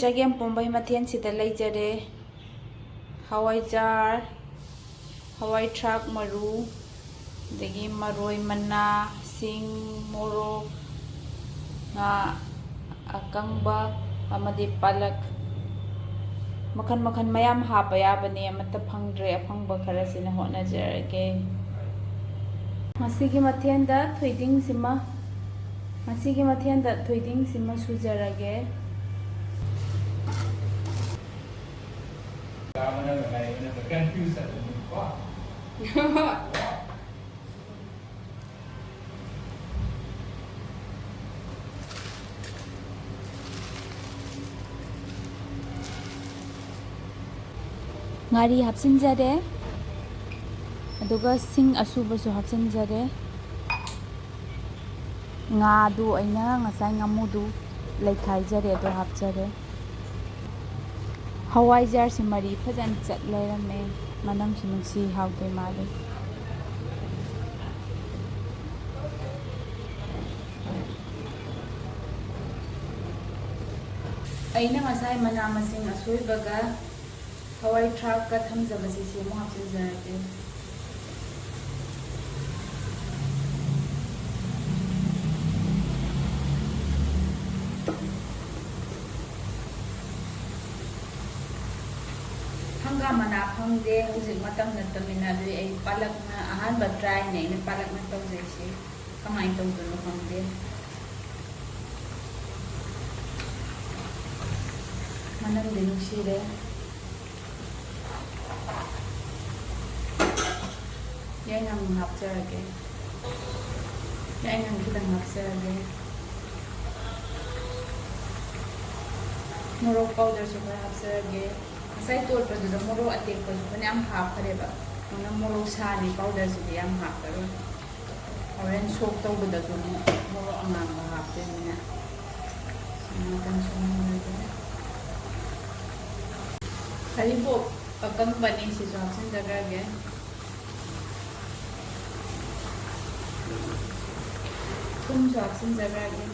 Chagem Pombai Mathian Sita Lejare Hawaii jar Hawaii truck maru Degi maroi mana sing moro nga akangba amadi palak makan mayam hapa yabani amata phangdre aphangba khara sina hona jarage masigi mathianda thoiding sima sujarage ngari hapsinjare aduga sing ashuba su hapsinjare nga du aina ngasai ngamudu leithaijare ado hapjare hawai jar simari fajan chat leirame manam sinungsi haude male aina ngasai mana masing asoi baga Hawaii truck ka thamjaba si mo hapsinjare hangga mana phangde hujik matam natamina du ai palak na ahan ba try nei ne palak na tawjai si kamai tawdu phangde manam dinu sire yang hapjarage yang khidang hapjarage morok powder su hapjarage sai tor pa du morok atek pa su ne am hap khare ba na morok sa ni powder su am hap karo orange sok taw bu da du morok amang hap te ni na kan su ni kali bo pakam bani si su hapjarage kum su hapjarage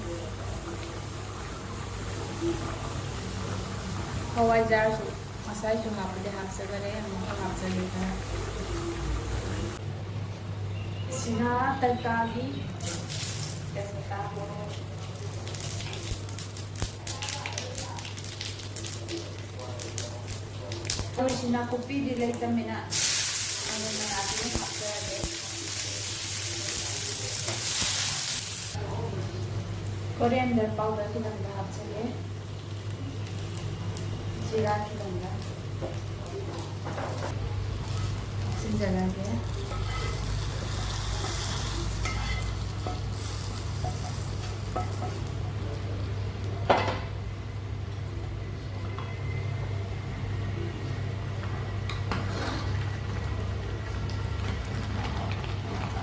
Hawaii jar su masai su hapde hapsagare amka hapsage tha sina tarkari tesmeta bo to sina kopi di leitamina ano na natin hapsage coriander powder kilang hapsage जीरा की लंगा सिंजला के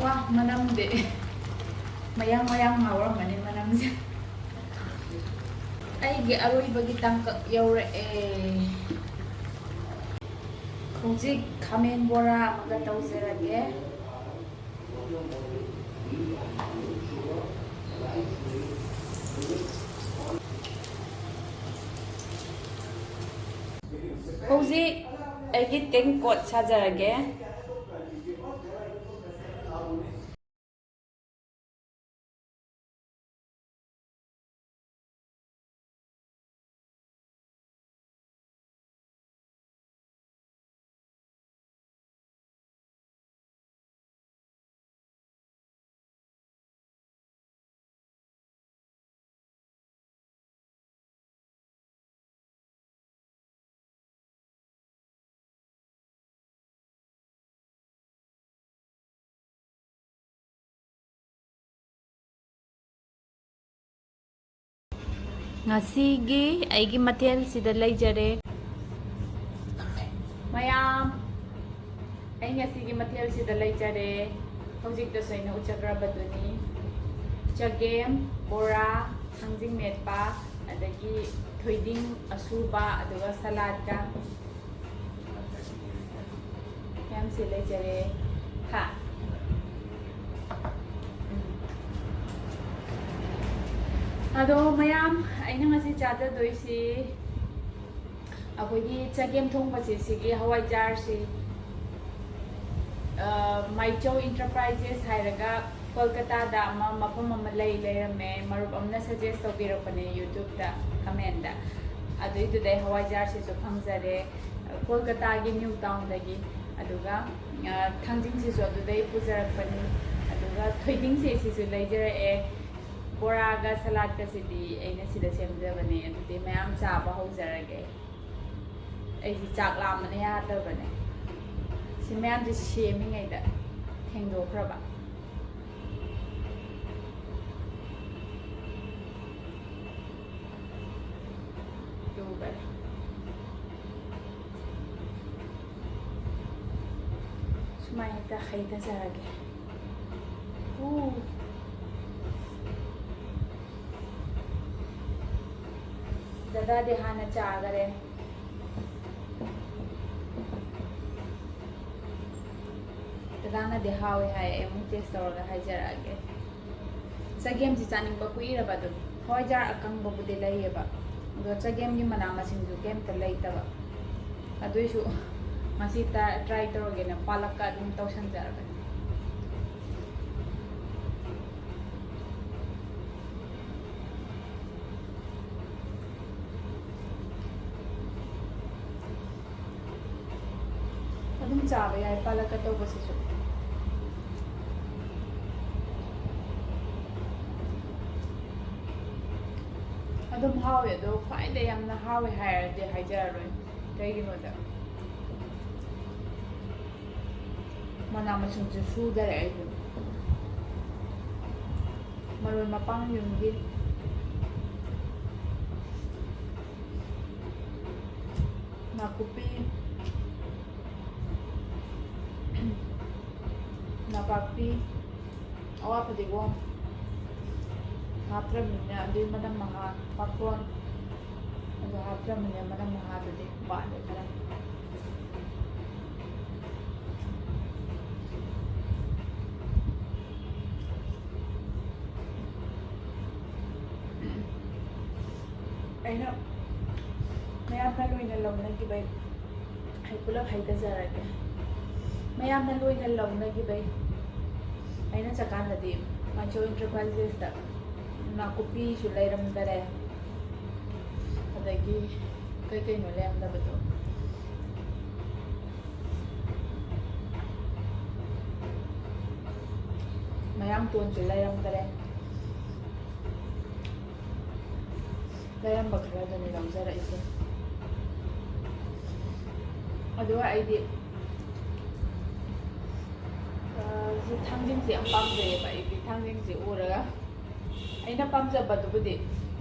wah manam de mayang ngawar mani manam je aige aroi bagi tangkak yaure hojik khamen bora maga tawzerage hojik aige tengkot sajarage ngasigi aigi mathel sida leijare mayam ai ngasigi mathel sida leijare hojik da soina uchagra baduni chagem bora thangjing metpa adagi thoiding ashuba aduga salad ka yam se leijare ha ado mayam aina ngasi chada doisi ꯑꯩꯈꯣꯏꯒꯤ ꯆꯒꯦꯝ ꯊꯣꯡꯕꯁꯤ ꯁꯤꯒꯤ ꯍꯋꯥꯏꯖꯥꯔꯁꯤ ꯃꯥꯏꯆꯧ enterprises ꯍꯥꯏꯔꯒ ꯀꯣꯜꯀꯇꯥꯗ ꯃꯐꯝ ꯑꯃ ꯂꯩꯔꯝꯃꯦ ꯃꯔꯨꯞ ꯑꯃꯅ ꯁꯖꯦꯁ ꯇꯧꯕꯤꯔꯛꯄꯅꯦ ꯌꯨꯇ꯭ꯌꯨꯕꯇ ꯀꯃꯦꯟꯗ ꯑꯗꯨꯏꯗꯨꯗꯩ ꯍꯋꯥꯏꯖꯥꯔꯁꯤꯁꯨ ꯐꯪꯖꯔꯦ ꯀꯣꯜꯀꯇꯥꯒꯤ ꯅ꯭ꯌꯨ ꯇꯥꯎꯟꯗꯒꯤ ꯑꯗꯨꯒ ꯊꯥꯡꯖꯤꯡꯁꯤꯁꯨ ꯑꯗꯨꯗꯩ ꯄꯨꯖꯔꯛꯄꯅꯤ ꯑꯗꯨꯒ ꯊꯣꯏꯗꯤꯡꯁꯦ ꯁꯤꯁꯨ ꯂꯩꯖꯔꯛꯑꯦ ꯕꯣꯔꯥꯒ ꯁꯂꯥꯗꯀꯁꯤꯗꯤ ꯑꯩꯅ ꯁꯤꯗ ꯁꯦꯝꯖꯕꯅꯦ ꯑꯗꯨꯗꯤ ꯃꯌꯥꯝ ꯆꯥꯕ ꯍꯧꯖꯔꯒꯦ ꯑꯩꯁꯤ ꯆꯥꯛ ꯂꯥꯝꯕꯅ ꯌꯥꯗꯕꯅꯦ ꯁꯤ ꯃꯌꯥꯝꯁꯤ ꯁꯦꯝꯃꯤꯉꯩꯗ ꯊꯦꯡꯗꯣꯛꯈ꯭ꯔꯕ ꯇꯨꯕꯔꯦ ꯁꯨꯃꯥꯏꯅ ꯍꯦꯛꯇ ꯍꯩꯊꯖꯔꯒꯦ ꯗꯗꯥꯗꯤ ꯍꯥꯟꯅ ꯆꯥꯈꯔꯦ ꯗꯗꯥꯅꯗꯤ ꯍꯥꯎꯋꯦ ꯍꯥꯏ ꯑꯩ ꯑꯃꯨꯛ ꯇꯦꯁ ꯇꯧꯔꯒ ꯍꯥꯏꯖꯔꯛꯑꯒꯦ ꯆꯒꯦꯝꯁꯤ ꯆꯥꯅꯤꯡꯕ ꯀꯨꯏꯔꯕ ꯑꯗꯨꯝ ꯍꯋꯥꯏꯖꯥꯔ ꯑꯀꯪꯕꯕꯨꯗꯤ ꯂꯩꯌꯦꯕ ꯑꯗꯣ ꯆꯒꯦꯝꯒꯤ ꯃꯅꯥ ꯃꯁꯤꯡꯁꯨ ꯀꯩꯝꯇ ꯂꯩꯇꯕ ꯑꯗꯨꯏꯁꯨ ꯉꯁꯤ ꯇ꯭ꯔꯥꯏ ꯇꯧꯔꯒꯦꯅ ꯄꯥꯂꯛꯀ ꯑꯗꯨꯝ ꯇꯧꯁꯟꯖꯔꯕꯅꯤ ꯑꯗꯨꯝ ꯆꯥꯕ ꯌꯥꯏ ꯄꯥꯂꯛꯀ ꯇꯧꯕꯁꯤꯁꯨ ꯑꯗꯨꯝ ꯍꯥꯎꯋꯦ ꯑꯗꯣ ꯈ꯭ꯋꯥꯏꯗꯩ ꯌꯥꯝꯅ ꯍꯥꯎꯋꯦ ꯍꯥꯏꯔꯗꯤ ꯍꯥꯏꯖꯔꯔꯣꯏ ꯀꯩꯒꯤꯅꯣꯗ ꯃꯅꯥ ꯃꯁꯤꯡꯁꯨ ꯁꯨꯗꯔꯦ ꯑꯩꯁꯨ ꯃꯔꯣꯏ ꯃꯄꯥꯡ ꯌꯨꯝꯒꯤ ꯅꯥꯀꯨꯞꯄꯤ ꯅꯄꯥꯛꯄꯤ ꯑꯋꯥ ꯐꯗꯤꯒꯣꯝ ꯍꯥꯞꯇ꯭ꯔꯕꯅꯤꯅ ꯑꯗꯨꯏ ꯃꯅꯝ ꯃꯍꯥ ꯄꯥꯈꯣꯟ ꯑꯗꯨ ꯍꯥꯞꯇ꯭ꯔꯕꯅꯤꯅ ꯃꯅꯝ ꯃꯍꯥꯗꯨꯗꯤ ꯋꯥꯠꯂꯦ ꯈꯔ ꯑꯩꯅ ꯃꯌꯥꯝꯅ ꯂꯣꯏꯅ ꯂꯧꯅꯈꯤꯕꯩ ꯑꯩ ꯄꯨꯂꯞ ꯍꯩꯊꯖꯔꯒꯦ ꯃꯌꯥꯝꯅ ꯂꯣꯏꯅ ꯂꯧꯅꯈꯤꯕꯩ ꯑꯩꯅ ꯆꯠꯀꯥꯟꯗꯗꯤ ꯃꯥꯏꯆꯧ ꯏꯟꯇꯔꯄ꯭ꯔꯥꯏꯖꯦꯁꯇ ꯅꯥꯀꯨꯞꯄꯤꯁꯨ ꯂꯩꯔꯝꯗꯔꯦ ꯑꯗꯒꯤ ꯀꯩꯀꯩꯅꯣ ꯂꯩꯔꯝꯗꯕꯗꯣ ꯃꯌꯥꯡꯇꯣꯟꯁꯨ ꯂꯩꯔꯝꯗꯔꯦ ꯂꯩꯔꯝꯕ ꯈꯔꯗꯨꯅꯤ ꯂꯧꯖꯔꯛꯏꯁꯦ ꯑꯗꯨꯒ ꯑꯩꯗꯤ ꯁꯤ ꯊꯥꯡꯖꯤꯡꯁꯦ ꯌꯥꯝ ꯄꯥꯝꯖꯩꯌꯦꯕ ꯑꯩꯗꯤ ꯊꯥꯡꯖꯤꯡꯁꯦ ꯎꯔꯒ ꯑꯩꯅ ꯄꯥꯝꯖꯕꯗꯨꯕꯨꯗꯤ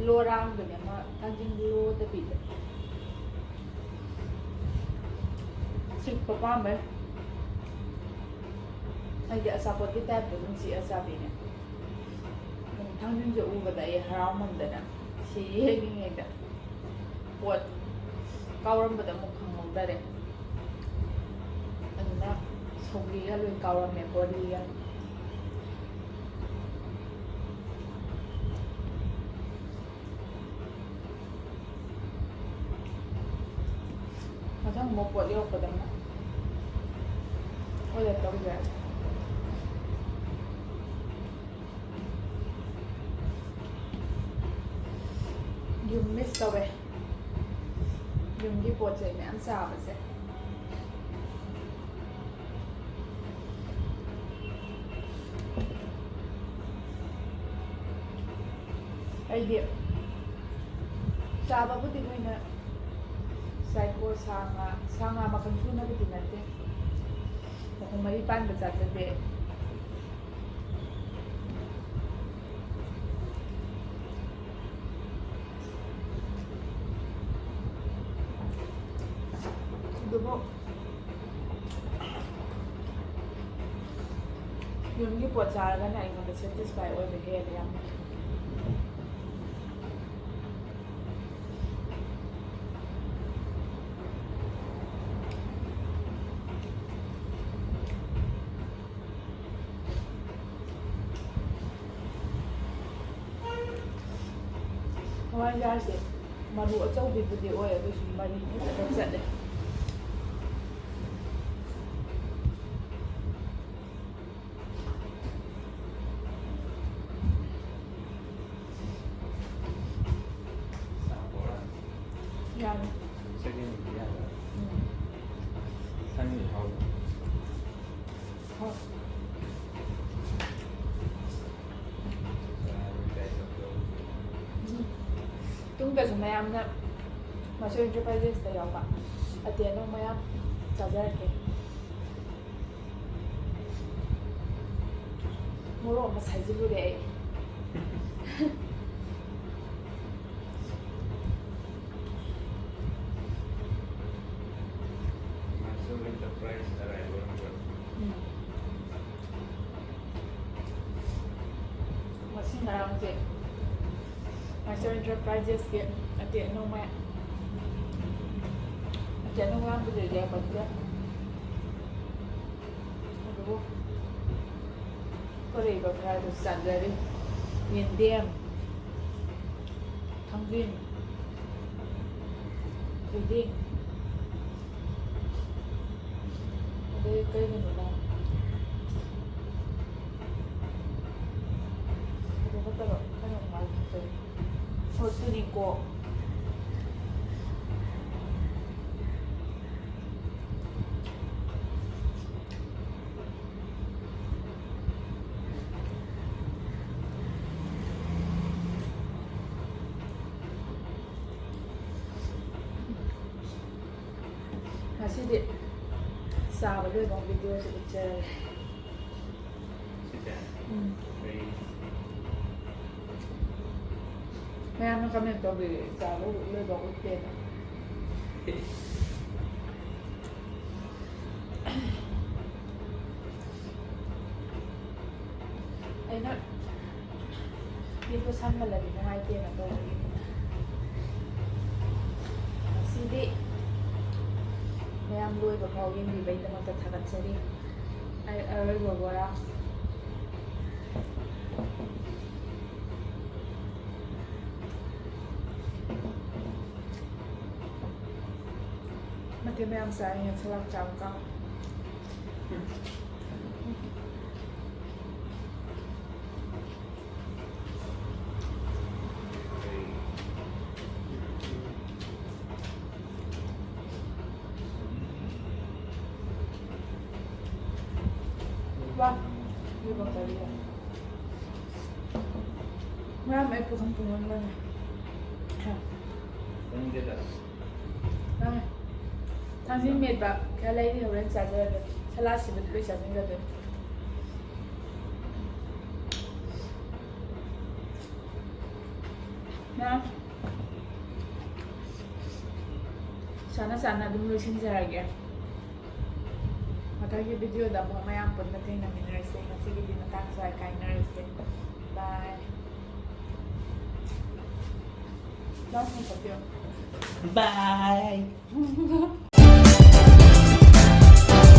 ꯂꯣꯔꯥꯡꯗꯨꯅꯦ ꯑꯃ ꯊꯥꯡꯖꯤꯡ ꯂꯣꯗꯕꯤꯗ ꯆꯤꯛꯄ ꯄꯥꯝꯃꯦ ꯑꯩꯗꯤ ꯑꯆꯥꯄꯣꯠꯀꯤ ꯇꯥꯏꯞꯇ ꯑꯗꯨꯝ ꯆꯤꯛꯑ ꯆꯥꯕꯤꯅꯦ ꯊꯥꯡꯖꯤꯡꯁꯦ ꯎꯕꯗ ꯑꯩ ꯍꯔꯥꯎꯃꯟꯗꯅ ꯁꯤ ꯌꯦꯡꯉꯤꯉꯩꯗ ꯄꯣꯠ ꯀꯥꯎꯔꯝꯕꯗ ꯑꯃꯨꯛ ꯈꯪꯍꯧꯗꯔꯦ ꯑꯗꯨꯅ ꯁꯧꯒ꯭ꯔꯤꯒ ꯂꯣꯏ ꯀꯥꯎꯔꯝꯃꯦ ꯕꯣꯔꯤꯒ ꯃꯊꯪ ꯑꯃꯨꯛ ꯄꯣꯠ ꯌꯧꯔꯛꯄꯗ ꯑꯃꯨꯛ ꯑꯣꯗꯔ ꯇꯧꯖꯔꯦ ꯌꯨꯝ ꯃꯤꯁ ꯇꯧꯋꯦ ꯌꯨꯝꯒꯤ ꯄꯣꯠ ꯆꯩ ꯃꯌꯥꯝ ꯆꯥꯕꯁꯦ ꯑꯩꯗꯤ ꯆꯥꯕꯕꯨꯗꯤ ꯂꯣꯏꯅ ꯆꯥꯏꯀꯣ ꯁꯥ ꯉꯥ ꯃꯈꯜ ꯁꯨꯅꯕꯗꯤ ꯅꯠꯇꯦ ꯃꯈꯣꯡ ꯃꯔꯤ ꯄꯥꯟꯕ ꯆꯥꯖꯗꯦ ꯑꯗꯨꯕꯨ ꯌꯨꯝꯒꯤ ꯄꯣꯠ ꯆꯥꯔꯒꯅ ꯑꯩꯉꯣꯟꯗ ꯁꯦꯇꯤꯁꯐꯥꯏ ꯑꯣꯏꯕ ꯍꯦꯜꯂꯦ ꯌꯥꯝꯅ ꯍꯋꯥꯏꯖꯥꯔꯁꯦ ꯃꯔꯨ ꯑꯆꯧꯕꯤꯕꯨꯗꯤ ꯑꯣꯏ ꯑꯗꯨꯁꯨ ꯃꯔꯤ ꯐꯖꯅ ꯆꯠꯂꯦ ꯌꯥꯔꯦ ꯆꯒꯦꯝꯗꯤ ꯌꯥꯕ ꯊꯟꯗꯤ ꯍꯥꯎꯕ ꯍꯣꯏ ꯇꯨꯡꯗꯁꯨ ꯃꯌꯥꯝꯅ ꯃꯁꯣꯏ ꯏꯟꯇꯔꯄ꯭ꯔꯥꯏꯖꯦꯁꯇ ꯌꯥꯎꯕ ꯑꯇꯦꯟꯕ ꯃꯌꯥꯝ ꯆꯥꯖꯔꯛꯀꯦ ꯃꯣꯔꯣꯛ ꯑꯃ ꯁꯥꯏꯖꯤꯜꯂꯨꯔꯦ ꯑꯩ ꯉꯁꯤ ꯉꯔꯥꯡꯁꯦ ꯃꯥꯁꯇꯔ ꯏꯟꯇꯔꯄ꯭ꯔꯥꯏꯖꯦꯁꯀꯤ ꯑꯇꯦꯛ ꯑꯅꯧ ꯃꯌꯥꯝꯕꯨꯗꯤ ꯂꯦꯞꯄꯛꯇꯦ ꯑꯗꯨꯕꯨ ꯑꯔꯩꯕ ꯈꯔꯗꯨ ꯆꯥꯖꯔꯤ ꯌꯦꯟꯗꯦꯝ ꯊꯥꯡꯖꯤꯡ ꯊꯣꯏꯗꯤꯡ ꯑꯗꯩ ꯀꯩꯒꯤꯅꯣꯅ ꯑꯗꯨ ꯅꯠꯇꯕ ꯀꯩꯅꯣ ꯃꯥꯜꯂꯤ ꯍꯣꯏ ꯇꯨꯅꯤꯡꯀꯣꯛ ꯉꯁꯤꯗꯤ ꯆꯥꯕ ꯂꯣꯏꯕ ꯚꯤꯗꯤꯑꯣꯁꯤ ꯎꯠꯆꯔꯦ ꯃꯌꯥꯝꯅ ꯀꯃꯦꯟ ꯇꯧꯕꯤꯔꯦ ꯆꯥꯕ ꯂꯣꯏꯕ ꯎꯠꯇꯦꯅ ꯑꯩꯅ ꯃꯤꯠꯇꯨ ꯁꯥꯡꯃꯜꯂꯗꯤ ꯅꯨꯡꯉꯥꯏꯇꯦꯅ ꯇꯧꯕꯒꯤꯅꯤꯅ ꯉꯁꯤꯗꯤ ꯃꯌꯥꯝ ꯂꯣꯏꯕ ꯐꯥꯎ ꯌꯦꯡꯕꯤꯕꯩꯗꯃꯛꯇ ꯊꯥꯒꯠꯆꯔꯤ ꯑꯩ ꯑꯔꯣꯏꯕ ꯕꯣꯔꯥ ꯃꯊꯦꯜ ꯃꯌꯥꯝ ꯆꯥꯔꯤꯉꯩ ꯁꯂꯥꯛ ꯆꯥꯕ ꯀꯥꯎ 와 이거 먹자리야 ma'am ay pusong-pungan lang 언제다 아 당신 metpa kaya lady horen charger salad si bitcoin charging ga de na sana dum loisinjarage matagi video da mo mayam punta tingnan-minarse ngasi gidi matang sa kainarse bye last one. Bye.